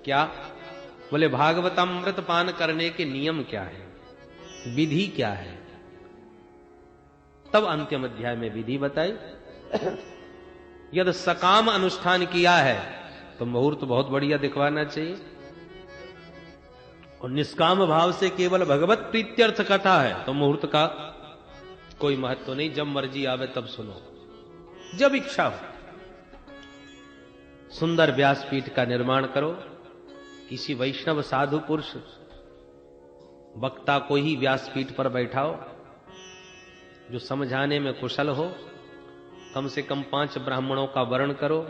क्या? बोले भागवतामृत पान करने के नियम क्या है, विधि क्या है। तब अंतिम अध्याय में विधि बताई। यदि सकाम अनुष्ठान किया है तो मुहूर्त बहुत बढ़िया दिखवाना चाहिए, और निष्काम भाव से केवल भगवत प्रीत्यर्थ कथा है तो मुहूर्त का कोई महत्व नहीं, जब मर्जी आवे तब सुनो, जब इच्छा हो। सुंदर व्यासपीठ का निर्माण करो, किसी वैष्णव साधु पुरुष वक्ता को ही व्यासपीठ पर बैठाओ जो समझाने में कुशल हो। कम से कम 5 ब्राह्मणों का वर्ण करो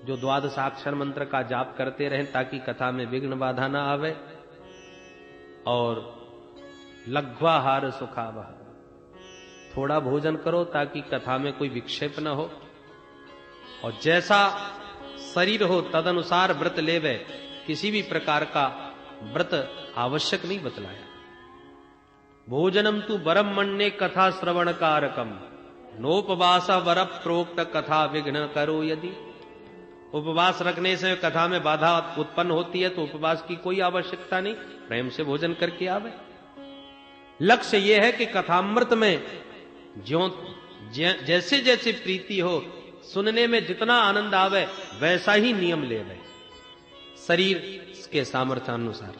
जो 12 अक्षर मंत्र का जाप करते रहें ताकि कथा में विघ्न बाधा ना आवे। और लघ्वाहार सुखावह, थोड़ा भोजन करो ताकि कथा में कोई विक्षेप न हो। और जैसा शरीर हो तदनुसार व्रत लेवे, किसी भी प्रकार का व्रत आवश्यक नहीं बतलाया। भोजनम तु वरम मन्ये कथा श्रवण कारकम, नोपवास वर प्रोक्त कथा विघ्न करो यदि। उपवास रखने से कथा में बाधा उत्पन्न होती है तो उपवास की कोई आवश्यकता नहीं, प्रेम से भोजन करके आवे। लक्ष्य यह है कि कथामृत में जैसे जैसे प्रीति हो, सुनने में जितना आनंद आवे वैसा ही नियम लेवे, शरीर के सामर्थ्य अनुसार।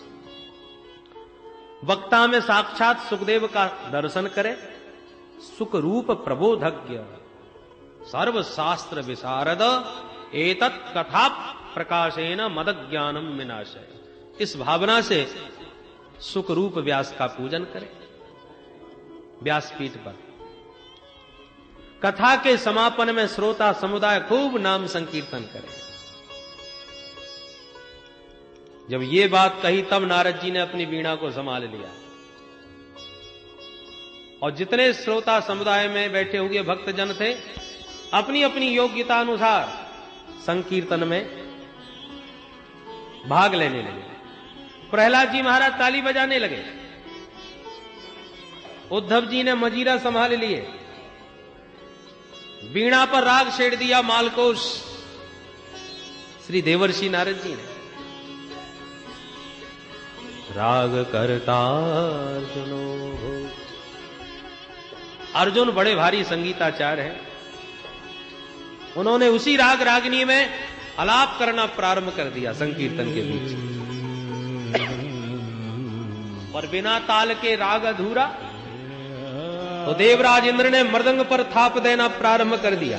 वक्ता में साक्षात सुखदेव का दर्शन करे, सुख रूप प्रबोधज्ञ सर्व शास्त्र विशारद एतत् कथा प्रकाशेन मद ज्ञानम विनाशय। इस भावना से सुख रूप व्यास का पूजन करें व्यासपीठ पर। कथा के समापन में श्रोता समुदाय खूब नाम संकीर्तन करे। जब ये बात कही तब नारद जी ने अपनी वीणा को संभाल लिया और जितने श्रोता समुदाय में बैठे हुए भक्तजन थे अपनी अपनी योग्यता अनुसार संकीर्तन में भाग लेने लगे। प्रहलाद जी महाराज ताली बजाने लगे, उद्धव जी ने मजीरा संभाल लिए, वीणा पर राग छेड़ दिया मालकोश श्री देवर्षि नारद जी ने। राग करता अर्जुनो, अर्जुन बड़े भारी संगीताचार्य हैं, उन्होंने उसी राग रागनी में आलाप करना प्रारंभ कर दिया संकीर्तन के बीच। पर बिना ताल के राग अधूरा, तो देवराज इंद्र ने मृदंग पर थाप देना प्रारंभ कर दिया।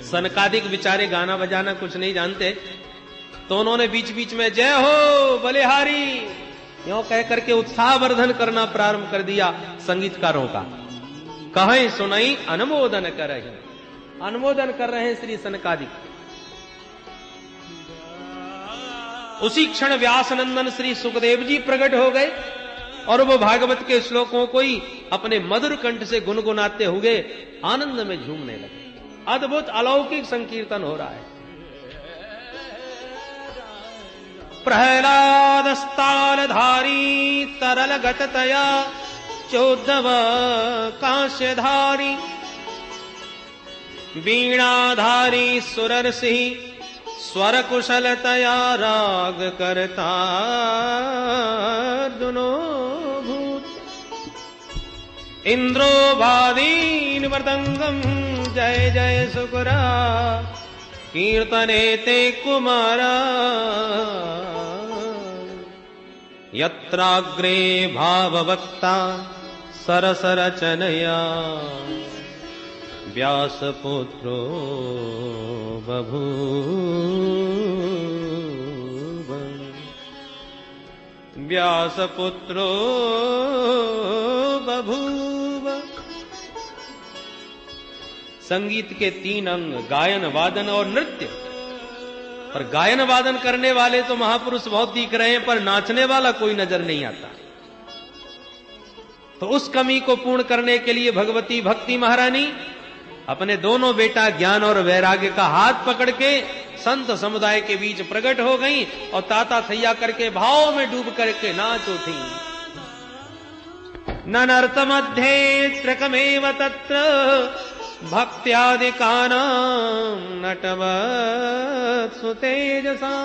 सनकादिक बेचारे गाना बजाना कुछ नहीं जानते, तो उन्होंने बीच बीच में जय हो बलिहारी यों कह करके उत्साह वर्धन करना प्रारंभ कर दिया संगीतकारों का। कहें सुनाई अनुमोदन कर रहे, अनुमोदन कर रहे हैं श्री सनकादिक। उसी क्षण व्यासनंदन श्री सुखदेव जी प्रकट हो गए और वो भागवत के श्लोकों को ही अपने मधुर कंठ से गुनगुनाते हुए आनंद में झूमने लगे। अद्भुत अलौकिक संकीर्तन हो रहा है। प्रहलादस्तालधारी तरल गततया चोद्धव कांस्यधारी वीणाधारी सुरर्षि स्वर कुशलतया राग करता दुनो भूत इंद्रो भादीन मृदंगम जय जय सुकुरा कीर्तने ते कुमारा यत्राग्रे भाववक्ता सरसरचनया व्यासपुत्रो बभूव व्यासपुत्रो बभूव। संगीत के 3 अंग गायन वादन और नृत्य। पर गायन वादन करने वाले तो महापुरुष बहुत दिख रहे हैं, पर नाचने वाला कोई नजर नहीं आता। तो उस कमी को पूर्ण करने के लिए भगवती भक्ति महारानी अपने दोनों बेटा ज्ञान और वैराग्य का हाथ पकड़ के संत समुदाय के बीच प्रकट हो गई और ताता थैया करके भाव में डूब करके नाच उठी। ननर्त मध्ये त्रकमेव तत्र भक्त्यादिकानां नटवत् सुतेजसा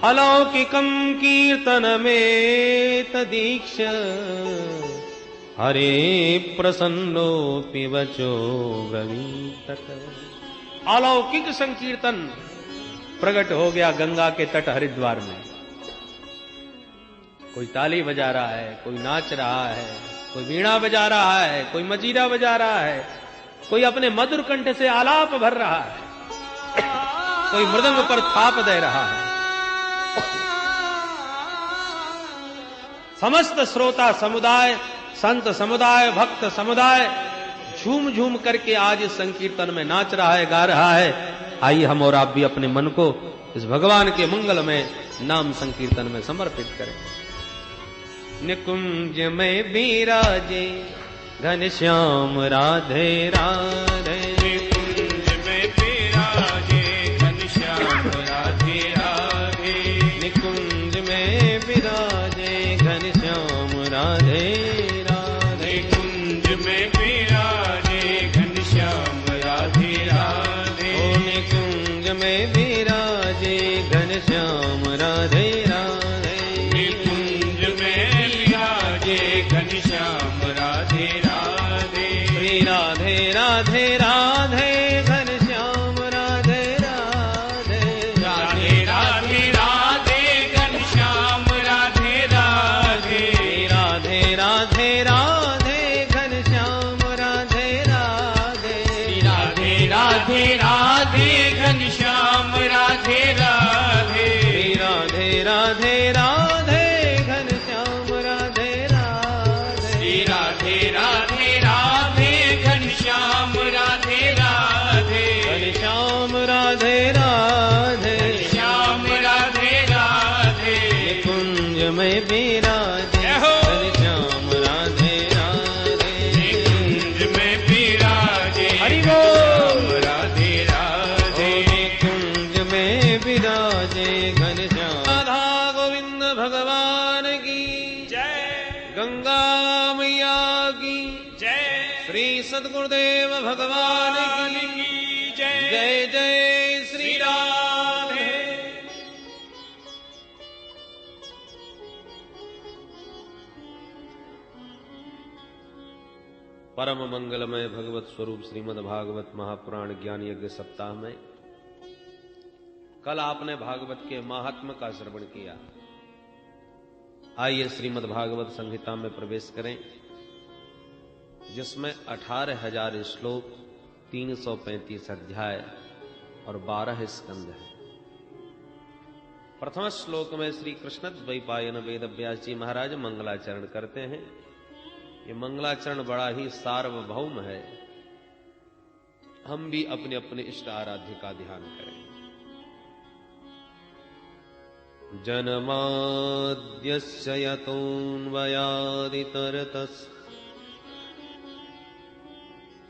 अलौकिकं कीर्तनमेतदीक्ष्य हरे प्रसन्नोऽपि वचो ब्रवीत। अलौकिक संकीर्तन प्रकट हो गया गंगा के तट हरिद्वार में। कोई ताली बजा रहा है, कोई नाच रहा है, कोई वीणा बजा रहा है, कोई मजीरा बजा रहा है, कोई अपने मधुर कंठ से आलाप भर रहा है, कोई मृदंग पर थाप दे रहा है। समस्त श्रोता समुदाय, संत समुदाय, भक्त समुदाय झूम झूम करके आज इस संकीर्तन में नाच रहा है, गा रहा है। आइए हम और आप भी अपने मन को इस भगवान के मंगल में नाम संकीर्तन में समर्पित करें। निकुंज में विराजे घनश्याम राधे राधे, निकुंज में विराजे घनश्याम राधे राधे, निकुंज में विराजे घनश्याम राधे राधे, निकुंज में विराजे घनश्याम राधे राधे, ओ निकुंज में विराजे घनश्याम राधे राधे, निकुंज में विराजे घनश्याम राधे राधे, श्री राधे राधे राधे घनश्याम राधे राधे, राधे राधे राधे घनश्याम राधे राधे, राधे राधे राधे घनश्याम राधे राधे, राधे राधे राधे घनश्याम राधे राधे, राधे राधे राधे घनश्याम राधे राधे, राधे राधे राधे घनश्याम राधे राधे, घनश्याम राधे राधे, श्याम राधे राधे, कुंज में विराजे घनश्याम राधे राधे, कुंज में विराजे हरि बोल। राधे राधे, कुंज में विराजे घनश्याम। राधा गोविंद भगवान की जय गंगा मैया की जय, श्री सद्गुरुदेव भगवान की जय जय जय श्री राधे। परम मंगलमय भगवत स्वरूप श्रीमद् भागवत महापुराण ज्ञान यज्ञ सप्ताह में कल आपने भागवत के महात्म्य का श्रवण किया। आइए श्रीमद् भागवत संहिता में प्रवेश करें, जिसमें 18,000 श्लोक, 335 अध्याय और 12 स्कंद है। प्रथम श्लोक में श्री कृष्ण द्वैपायन वेद व्यास जी महाराज मंगलाचरण करते हैं। ये मंगलाचरण बड़ा ही सार्वभौम है। हम भी अपने अपने इष्ट आराध्य का ध्यान करें। जन्माद्यस्य यतोऽन्वयादितरतस्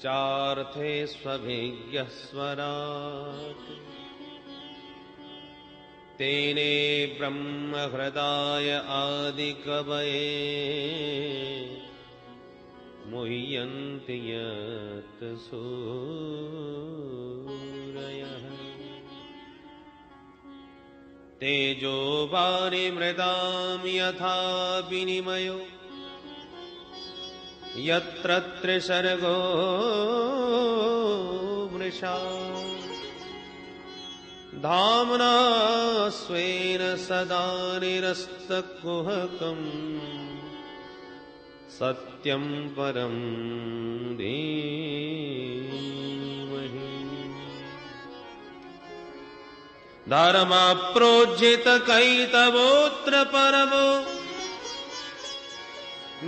चार्थे स्वभिज्ञः स्वराट् तेने ब्रह्महृदाय आदिकवये मुह्यन्ति यत् सूरयः तेजो वारिमृदां यथा विनिमयो यत्र त्रिसर्गो मृषा धाम्ना स्वेन सदा निरस्तकुहकम् सत्यं परं धीमहि धर्मप्रोज्झितकैतवोऽत्र परमो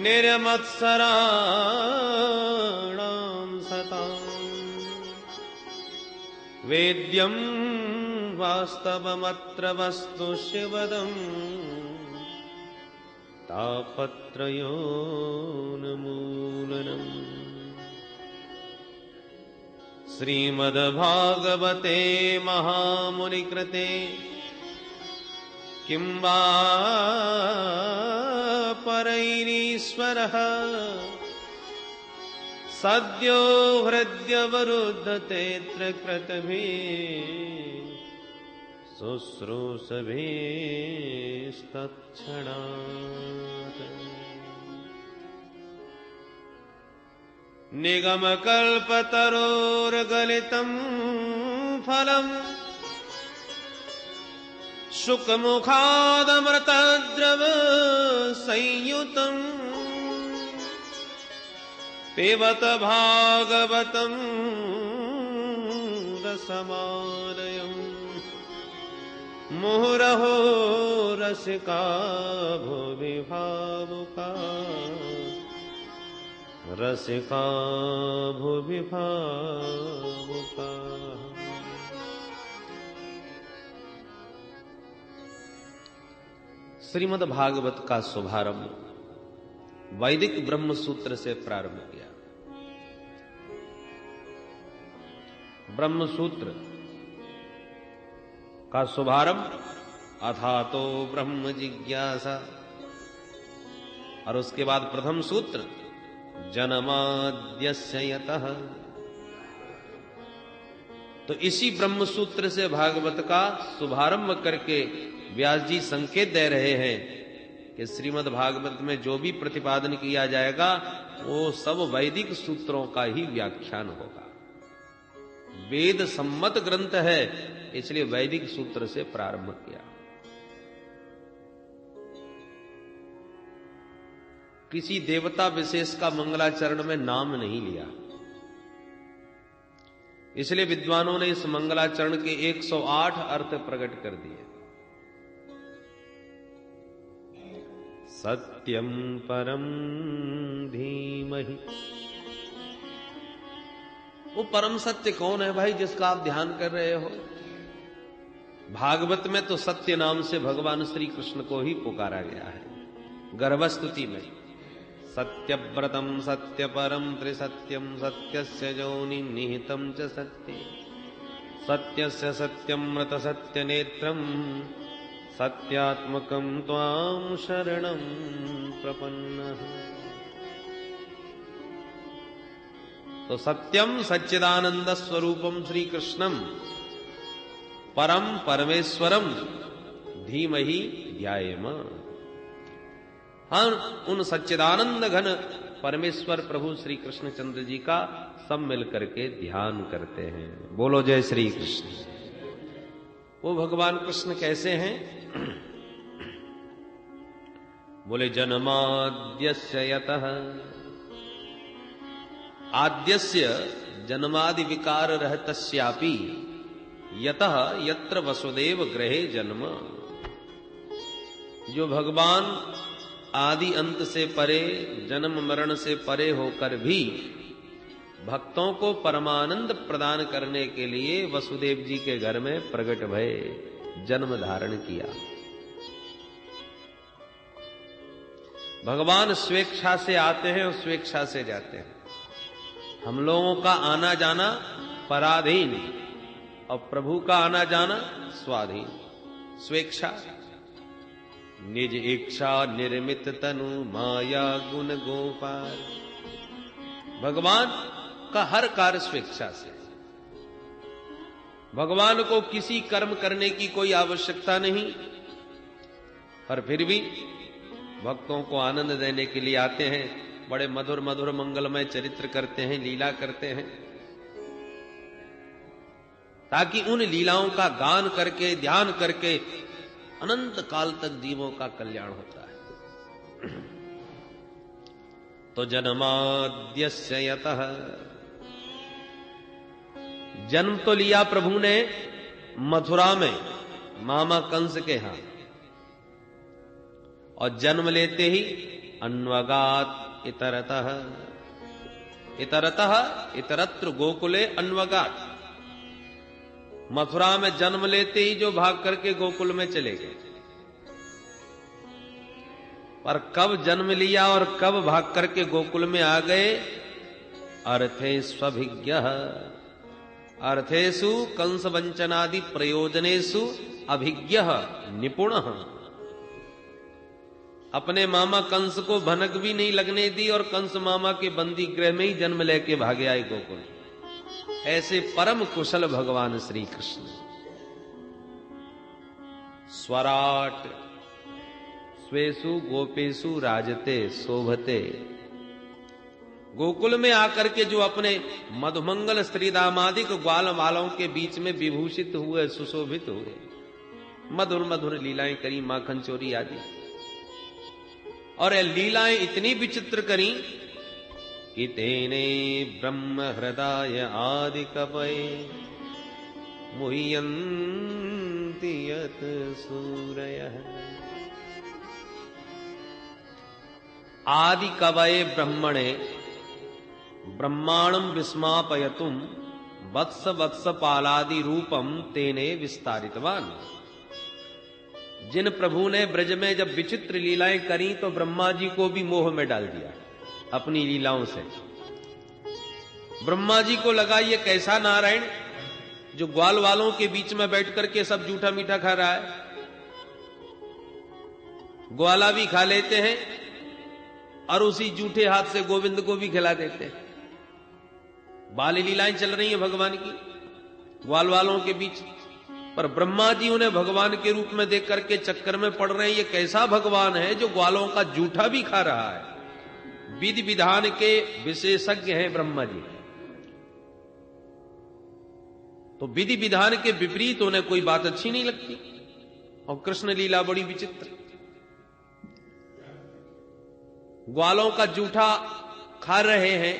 निर्मत्सराणां सताम् वेद्यं वास्तवमत्र वस्तु शिवदम् तापत्रयोन्मूलनम् श्रीमद्भागवते महामुनिकृते किं वा परैरीश्वरः सद्यो हृदयवरुद्धते कृतभि शुश्रूषभिस्तत्क्षणात् निगमकल्पतरोर्गलितम् फलम् शुकमुखादमृतद्रव संयुतम् पिबत भागवतम् रसमालयम् मुहुरहो रसिका भुवि भावुका रसिका भुवि भावुका। श्रीमद् भागवत का शुभारंभ वैदिक ब्रह्म सूत्र से प्रारंभ किया। ब्रह्म सूत्र का शुभारंभ अथातो ब्रह्म जिज्ञासा, और उसके बाद प्रथम सूत्र जन्माद्यस्य यतः। तो इसी ब्रह्म सूत्र से भागवत का शुभारंभ करके व्यास जी संकेत दे रहे हैं कि श्रीमद् भागवत में जो भी प्रतिपादन किया जाएगा वो सब वैदिक सूत्रों का ही व्याख्यान होगा। वेद सम्मत ग्रंथ है, इसलिए वैदिक सूत्र से प्रारंभ किया। किसी देवता विशेष का मंगलाचरण में नाम नहीं लिया, इसलिए विद्वानों ने इस मंगलाचरण के 108 अर्थ प्रकट कर दिए। सत्यम परम धीमहि, वो परम सत्य कौन है भाई जिसका आप ध्यान कर रहे हो? भागवत में तो सत्य नाम से भगवान श्री कृष्ण को ही पुकारा गया है। गर्भस्तुति में सत्यव्रतम सत्य परम त्रिसत्यम सत्यस्य योनि निहितम च सत्ये सत्यस्य सत्यमृत सत्य नेत्रम सत्यात्मकं त्वां शरणं प्रपन्नः। तो सत्यम सच्चिदानंद स्वरूपम श्री कृष्णम परम परमेश्वरम धीमहि ध्यायेम। हम उन सच्चिदानंद घन परमेश्वर प्रभु श्री कृष्ण चंद्र जी का सब मिलकर के ध्यान करते हैं। बोलो जय श्री कृष्ण। वो भगवान कृष्ण कैसे हैं? बोले जन्माद्यस्य यतः, आद्यस्य जन्मादि विकार रहतस्यापि यतः यत्र वसुदेव गृहे जन्म। जो भगवान आदि अंत से परे, जन्म मरण से परे होकर भी भक्तों को परमानंद प्रदान करने के लिए वसुदेव जी के घर में प्रकट भय, जन्म धारण किया। भगवान स्वेच्छा से आते हैं और स्वेच्छा से जाते हैं। हम लोगों का आना जाना पराधीन और प्रभु का आना जाना स्वाधीन। स्वेच्छा निज इच्छा निर्मित तनु माया गुण गोपाल। भगवान का हर कार्य स्वेच्छा से। भगवान को किसी कर्म करने की कोई आवश्यकता नहीं, पर फिर भी भक्तों को आनंद देने के लिए आते हैं। बड़े मधुर मधुर मंगलमय चरित्र करते हैं, लीला करते हैं, ताकि उन लीलाओं का गान करके, ध्यान करके अनंत काल तक जीवों का कल्याण होता है। तो जन्माद्यस्य यतः, जन्म तो लिया प्रभु ने मथुरा में मामा कंस के यहां, और जन्म लेते ही अन्वगात इतरतः, इतरतः इतरत्र गोकुले अन्वगात। मथुरा में जन्म लेते ही जो भाग करके गोकुल में चले गए, पर कब जन्म लिया और कब भाग करके गोकुल में आ गए? अर्थे स्वभिज्ञः, अर्थेषु कंस वंचनादि प्रयोजनेषु अभिज्ञः निपुणः। अपने मामा कंस को भनक भी नहीं लगने दी और कंस मामा के बंदी गृह में ही जन्म लेके भागे आए गोकुल। ऐसे परम कुशल भगवान श्री कृष्ण। स्वराट स्वेसु गोपेशु राजते शोभते। गोकुल में आकर के जो अपने मधुमंगल स्त्रीदामादिक ग्वाल वालों के बीच में विभूषित हुए, सुशोभित हुए, मधुर मधुर लीलाएं करी, माखन चोरी आदि। और ये लीलाएं इतनी विचित्र करी कि तेने ब्रह्म हृदय आदि कवये मुह्यन्ति यत सूरयः। आदि कवये ब्रह्मणे ब्रह्मांडम विस्मापयतुम वत्स वत्स पालादि रूपम तेने विस्तारितवान। जिन प्रभु ने ब्रज में जब विचित्र लीलाएं करी तो ब्रह्मा जी को भी मोह में डाल दिया अपनी लीलाओं से। ब्रह्मा जी को लगा ये कैसा नारायण जो ग्वाल वालों के बीच में बैठ करके सब जूठा मीठा खा रहा है, ग्वाला भी खा लेते हैं और उसी जूठे हाथ से गोविंद को भी खिला देते हैं। बाल लीलाएं चल रही हैं भगवान की ग्वाल वालों के बीच, पर ब्रह्मा जी उन्हें भगवान के रूप में देख करके चक्कर में पड़ रहे हैं। ये कैसा भगवान है जो ग्वालों का जूठा भी खा रहा है। विधि विधान के विशेषज्ञ हैं ब्रह्मा जी, तो विधि विधान के विपरीत उन्हें कोई बात अच्छी नहीं लगती। और कृष्ण लीला बड़ी विचित्र। ग्वालों का जूठा खा रहे हैं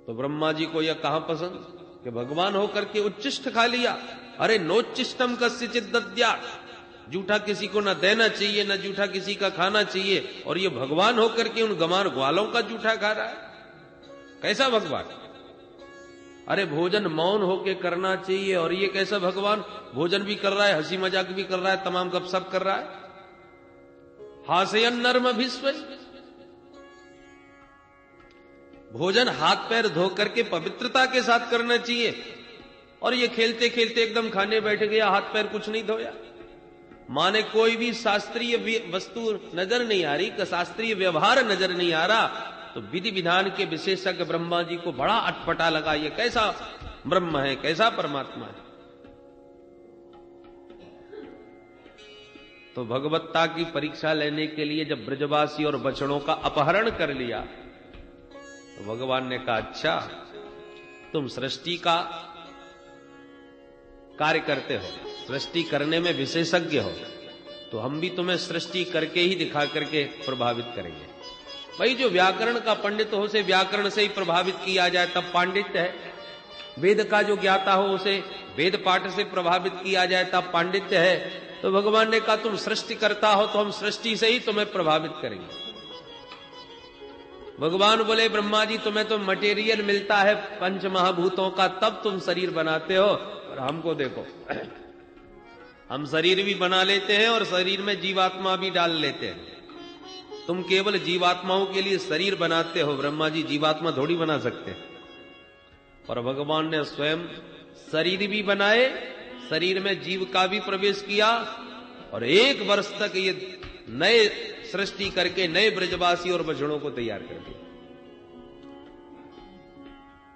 तो ब्रह्मा जी को यह कहां पसंद कि भगवान होकर के उच्चिष्ट खा लिया। अरे नोच्चिष्टम कस्यचित् दद्यात्, जूठा किसी को न देना चाहिए, न जूठा किसी का खाना चाहिए, और ये भगवान होकर के उन गमार ग्वालों का जूठा खा रहा है। कैसा भगवान? अरे भोजन मौन होके करना चाहिए, और ये कैसा भगवान भोजन भी कर रहा है, हंसी मजाक भी कर रहा है, तमाम गपशप कर रहा है। हास्यन नर्म विश्व, भोजन हाथ पैर धो करके पवित्रता के साथ करना चाहिए, और ये खेलते खेलते एकदम खाने बैठ गया, हाथ पैर कुछ नहीं धोया। माने कोई भी शास्त्रीय वस्तु नजर नहीं आ रही, शास्त्रीय व्यवहार नजर नहीं आ रहा। तो विधि विधान के विशेषज्ञ ब्रह्मा जी को बड़ा अटपटा लगा, ये कैसा ब्रह्म है, कैसा परमात्मा है। तो भगवत्ता की परीक्षा लेने के लिए जब ब्रजवासी और बछड़ों का अपहरण कर लिया तो भगवान ने कहा, अच्छा तुम सृष्टि का कार्य करते हो, सृष्टि करने में विशेषज्ञ हो, तो हम भी तुम्हें सृष्टि करके ही दिखा करके प्रभावित करेंगे। भाई जो व्याकरण का पंडित हो उसे व्याकरण से ही प्रभावित किया जाए तब पांडित्य है। वेद का जो ज्ञाता हो उसे वेद पाठ से प्रभावित किया जाए तब पांडित्य है। तो भगवान ने कहा तुम सृष्टि करता हो तो हम सृष्टि से ही तुम्हें प्रभावित करेंगे। भगवान बोले, ब्रह्मा जी तुम्हें तो मटेरियल मिलता है पंच महाभूतों का, तब तुम शरीर बनाते हो, और हमको देखो हम शरीर भी बना लेते हैं और शरीर में जीवात्मा भी डाल लेते हैं। तुम केवल जीवात्माओं के लिए शरीर बनाते हो, ब्रह्मा जी जीवात्मा थोड़ी बना सकते। और भगवान ने स्वयं शरीर भी बनाए, शरीर में जीव का भी प्रवेश किया, और 1 वर्ष तक ये नए सृष्टि करके नए ब्रजवासी और बछड़ों को तैयार कर दिया।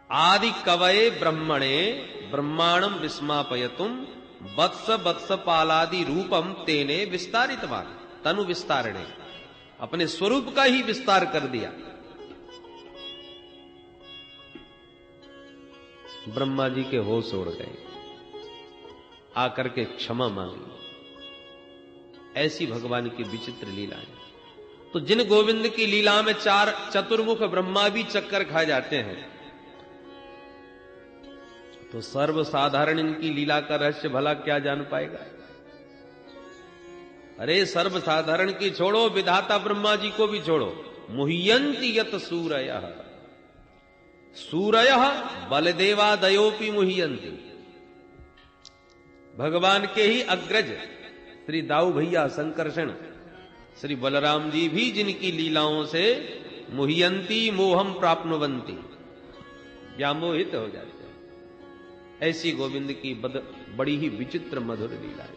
आदि कवये ब्रह्मणे ब्रह्मांडम विस्मापयतुम वत्स वत्स पालादि रूपम तेने विस्तारितवान। तनु विस्तारणे, अपने स्वरूप का ही विस्तार कर दिया। ब्रह्मा जी के होश उड़ गए, आकर के क्षमा मांगी। ऐसी भगवान की विचित्र लीलाएं। तो जिन गोविंद की लीला में 4 चतुर्मुख ब्रह्मा भी चक्कर खा जाते हैं, तो सर्वसाधारण इनकी लीला का रहस्य भला क्या जान पाएगा। अरे सर्वसाधारण की छोड़ो, विधाता ब्रह्मा जी को भी छोड़ो। मुह्यन्ति यत सूरयः, सूरयः बलदेवादयोपि मुह्यन्ति। भगवान के ही अग्रज श्री दाऊ भैया संकर्षण श्री बलराम जी भी जिनकी लीलाओं से मुह्यन्ति मोहम प्राप्नुवन्ति, व्यामोहित हो जाते हैं। ऐसी गोविंद की बड़ी ही विचित्र मधुर लीला है।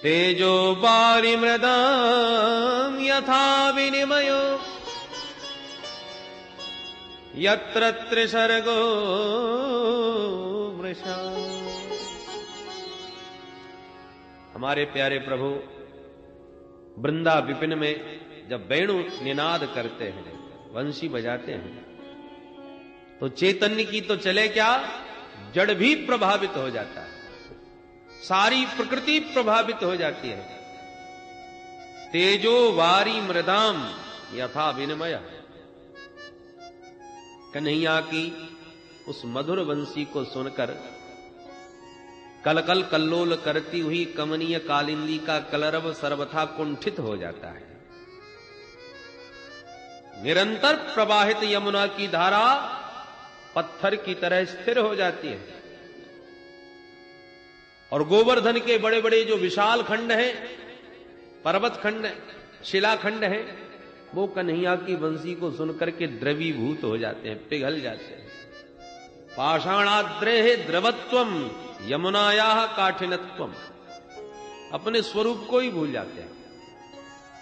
तेजो वारि मृदाम यथा विनिमयो यत्र त्रिसर्गो मृषा। हमारे प्यारे प्रभु वृंदा विपिन में जब वेणु निनाद करते हैं, वंशी बजाते हैं, तो चैतन्य की तो चले क्या, जड़ भी प्रभावित हो जाता है, सारी प्रकृति प्रभावित हो जाती है। तेजो वारी मृदाम यथा विनिमय। कन्हैया की उस मधुर वंशी को सुनकर कल कल कल्लोल करती हुई कमनीय कालिंदी का कलरव सर्वथा कुंठित हो जाता है। निरंतर प्रवाहित यमुना की धारा पत्थर की तरह स्थिर हो जाती है और गोवर्धन के बड़े बड़े जो विशाल खंड हैं, पर्वत खंड, शिलाखंड हैं, वो कन्हैया की वंशी को सुनकर के द्रवीभूत हो जाते हैं, पिघल जाते हैं। पाषाणाद्रेः द्रवत्वम यमुनायाः काठिनत्वम। अपने स्वरूप को ही भूल जाते हैं।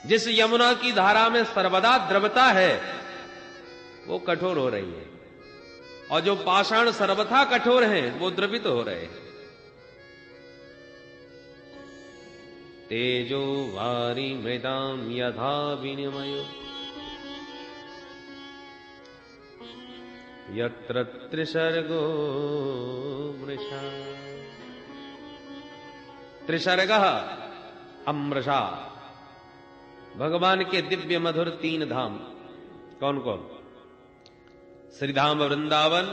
जिस यमुना की धारा में सर्वदा द्रवता है वो कठोर हो रही है, और जो पाषाण सर्वथा कठोर हैं वो द्रवित हो रहे हैं। तेजो वारी मृदाम यथा विनिमयो यत्र त्रिसर्गो मृषा। त्रिसर्गः अमृषा। भगवान के दिव्य मधुर 3 धाम कौन कौन? श्रीधाम वृंदावन,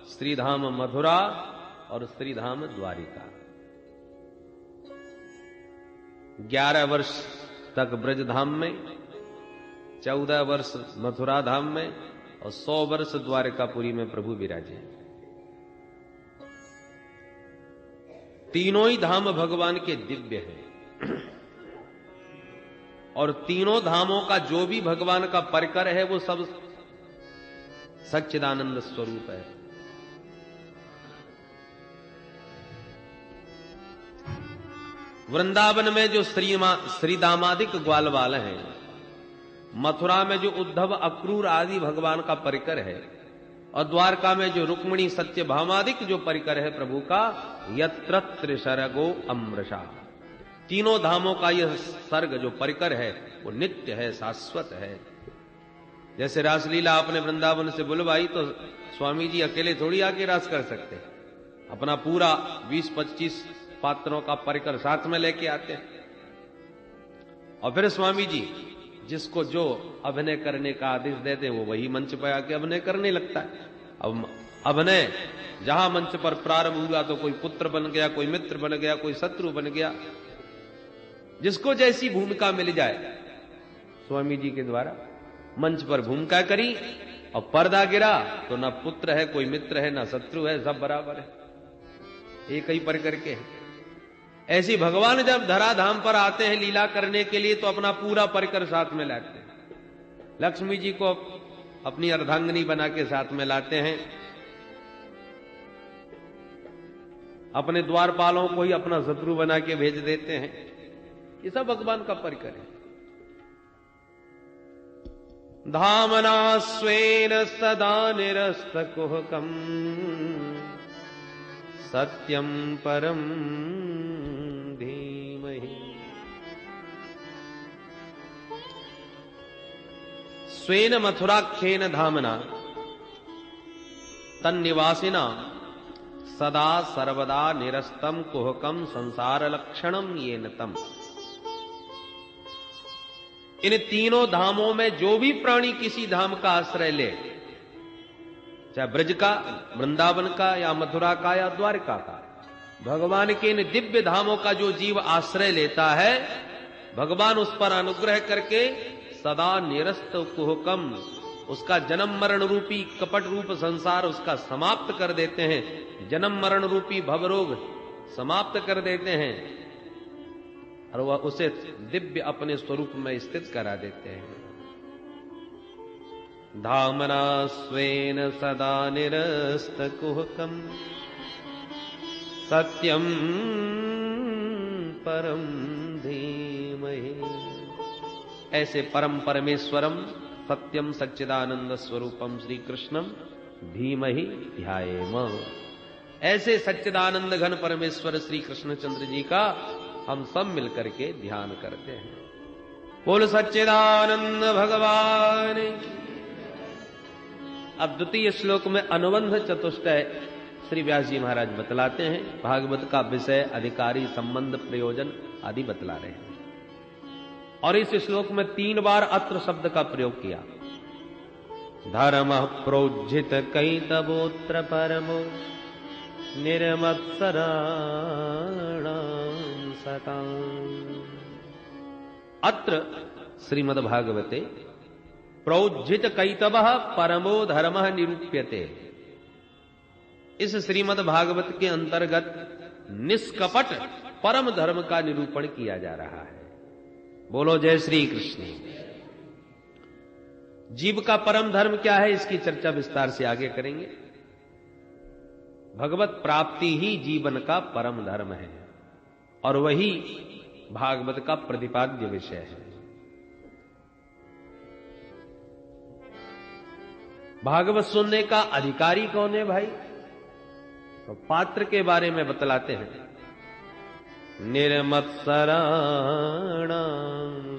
श्रीधाम मथुरा और श्रीधाम द्वारिका। 11 वर्ष तक ब्रज धाम में, 14 वर्ष मथुरा धाम में और 100 वर्ष द्वारकापुरी में प्रभु विराजे। तीनों ही धाम भगवान के दिव्य हैं और तीनों धामों का जो भी भगवान का परिकर है वो सब सच्चिदानंद स्वरूप है। वृंदावन में जो श्रीदामादिक ग्वाल वाले हैं, मथुरा में जो उद्धव अक्रूर आदि भगवान का परिकर है, और द्वारका में जो रुक्मिणी सत्यभामादिक जो परिकर है प्रभु का, यत्र त्रिसर्गो अमृषा। तीनों धामों का यह सर्ग जो परिकर है वो नित्य है, शाश्वत है। जैसे रासलीला आपने वृंदावन से बुलवाई तो स्वामी जी अकेले थोड़ी आके रास कर सकते, अपना पूरा 20-25 पात्रों का परिकर साथ में लेके आते हैं। और फिर स्वामी जी जिसको जो अभिनय करने का आदेश देते हैं वो वही मंच पर आके अभिनय करने लगता है। अब अभिनय जहां मंच पर प्रारंभ हुआ तो कोई पुत्र बन गया, कोई मित्र बन गया, कोई शत्रु बन गया, जिसको जैसी भूमिका मिल जाए स्वामी जी के द्वारा मंच पर भूमिका करी, और पर्दा गिरा तो ना पुत्र है, कोई मित्र है, ना शत्रु है, सब बराबर है, एक ही परिकर के है। ऐसी भगवान जब धराधाम पर आते हैं लीला करने के लिए तो अपना पूरा परिकर साथ में लाते हैं। लक्ष्मी जी को अपनी अर्धांगिनी बना के साथ में लाते हैं, अपने द्वारपालों को ही अपना शत्रु बना के भेज देते हैं। ये सब भगवान का परिकर है। धामना स्वेन सदा निरस्त कुहकम सत्यम परम धीमहि। स्वेन मथुराख्येन धामना तन्निवासिना सदा सर्वदा निरस्तम कुहकम संसार लक्षणम येन तम। इन तीनों धामों में जो भी प्राणी किसी धाम का आश्रय ले, चाहे ब्रज का, वृंदावन का, या मथुरा का, या द्वारका का, भगवान के इन दिव्य धामों का जो जीव आश्रय लेता है, भगवान उस पर अनुग्रह करके सदा निरस्त कुहकम, उसका जन्म मरण रूपी कपट रूप संसार उसका समाप्त कर देते हैं, जन्म मरण रूपी भवरोग समाप्त कर देते हैं, और वह उसे दिव्य अपने स्वरूप में स्थित करा देते हैं। धामना स्वेन सदा निरस्त कुहकम सत्यम परम धीमहि। ऐसे परम परमेश्वरम सत्यम सच्चिदानंद स्वरूपम श्री कृष्णम धीमहि ध्यायेम। ऐसे सच्चिदानंद घन परमेश्वर श्री कृष्णचंद्र जी का हम सब मिलकर के ध्यान करते हैं। बोल सच्चिदानंद भगवान। अब द्वितीय श्लोक में अनुबंध चतुष्टय श्री व्यास जी महाराज बतलाते हैं। भागवत का विषय, अधिकारी, संबंध, प्रयोजन आदि बतला रहे हैं। और इस श्लोक में 3 बार अत्र शब्द का प्रयोग किया। धर्म प्रोज्झित कैतवोत्र परमो निर्मत्सराणां सतां। अत्र श्रीमद्भागवते प्रोज्झित कैतवः परमो धर्मः निरूप्यते। इस श्रीमद्भागवत के अंतर्गत निष्कपट परम धर्म का निरूपण किया जा रहा है। बोलो जय श्री कृष्ण। जीव का परम धर्म क्या है, इसकी चर्चा विस्तार से आगे करेंगे। भगवत प्राप्ति ही जीवन का परम धर्म है और वही भागवत का प्रतिपाद्य विषय है। भागवत सुनने का अधिकारी कौन है भाई? तो पात्र के बारे में बतलाते हैं। निर्मत्सराणां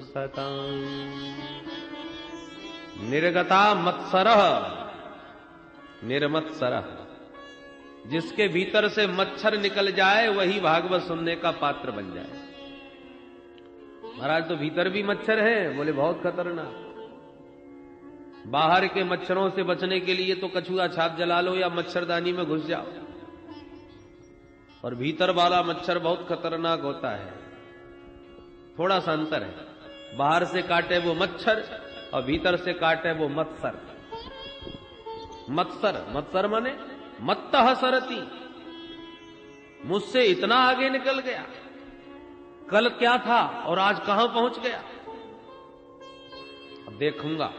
सतां। निर्गता मत्सरः, निर्मत्सरः। जिसके भीतर से मच्छर निकल जाए वही भागवत सुनने का पात्र बन जाए। महाराज तो भीतर भी मच्छर है, बोले बहुत खतरनाक। बाहर के मच्छरों से बचने के लिए तो कछुआ छाप जला लो या मच्छरदानी में घुस जाओ, और भीतर वाला मच्छर बहुत खतरनाक होता है। थोड़ा सा अंतर है, बाहर से काटे वो मच्छर और भीतर से काटे वो मत्सर। मत्सर, मत्सर माने मत्तः सरती, मुझसे इतना आगे निकल गया, कल क्या था और आज कहां पहुंच गया, अब देखूंगा।